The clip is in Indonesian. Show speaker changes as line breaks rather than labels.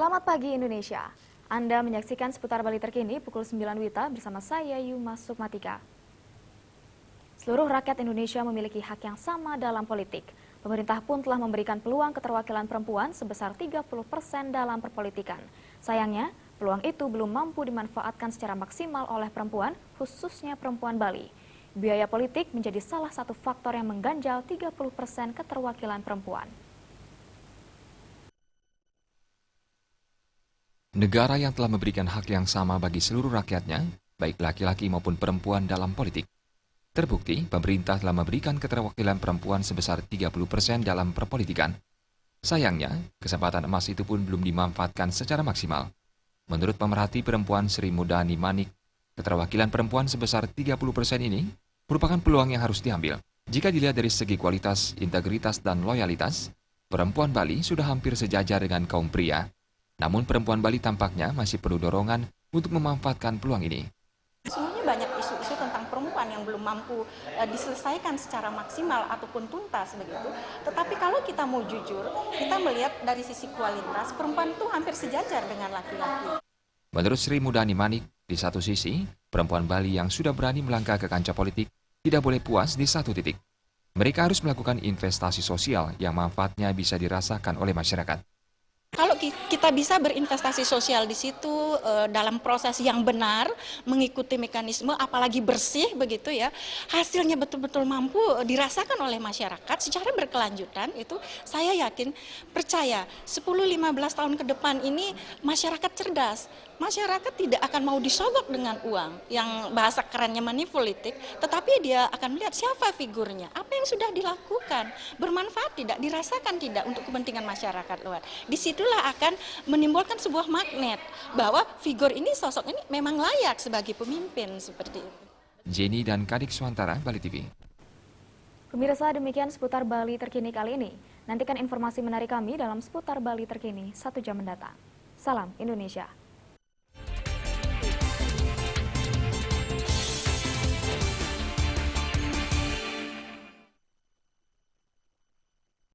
Selamat pagi Indonesia. Anda menyaksikan seputar Bali terkini pukul 9 WITA bersama saya Yuma Sukmatika. Seluruh rakyat Indonesia memiliki hak yang sama dalam politik. Pemerintah pun telah memberikan peluang keterwakilan perempuan sebesar 30% dalam perpolitikan. Sayangnya, peluang itu belum mampu dimanfaatkan secara maksimal oleh perempuan, khususnya perempuan Bali. Biaya politik menjadi salah satu faktor yang mengganjal 30% keterwakilan perempuan.
Negara yang telah memberikan hak yang sama bagi seluruh rakyatnya, baik laki-laki maupun perempuan dalam politik. Terbukti, pemerintah telah memberikan keterwakilan perempuan sebesar 30% dalam perpolitikan. Sayangnya, kesempatan emas itu pun belum dimanfaatkan secara maksimal. Menurut pemerhati perempuan Sri Mulyani Manik, keterwakilan perempuan sebesar 30% ini merupakan peluang yang harus diambil. Jika dilihat dari segi kualitas, integritas, dan loyalitas, perempuan Bali sudah hampir sejajar dengan kaum pria. Namun perempuan Bali tampaknya masih perlu dorongan untuk memanfaatkan peluang ini.
Sesungguhnya banyak isu-isu tentang perempuan yang belum mampu diselesaikan secara maksimal ataupun tuntas begitu. Tetapi kalau kita mau jujur, kita melihat dari sisi kualitas, perempuan itu hampir sejajar dengan laki-laki.
Menurut Sri Mulyani Manik, di satu sisi, perempuan Bali yang sudah berani melangkah ke kancah politik tidak boleh puas di satu titik. Mereka harus melakukan investasi sosial yang manfaatnya bisa dirasakan oleh masyarakat.
Kalau kita bisa berinvestasi sosial di situ dalam proses yang benar, mengikuti mekanisme, apalagi bersih begitu ya, hasilnya betul-betul mampu dirasakan oleh masyarakat secara berkelanjutan, itu saya yakin, percaya 10-15 tahun ke depan ini masyarakat cerdas. Masyarakat tidak akan mau disogok dengan uang, yang bahasa kerennya money politik, tetapi dia akan melihat siapa figurnya, apa yang sudah dilakukan, bermanfaat tidak, dirasakan tidak untuk kepentingan masyarakat luar. Disitulah akan menimbulkan sebuah magnet bahwa figur ini, sosok ini memang layak sebagai pemimpin seperti itu.
Jenny dan Kadik Suantara, Bali TV.
Pemirsa, demikian seputar Bali terkini kali ini. Nantikan informasi menarik kami dalam seputar Bali terkini 1 jam mendatang. Salam Indonesia.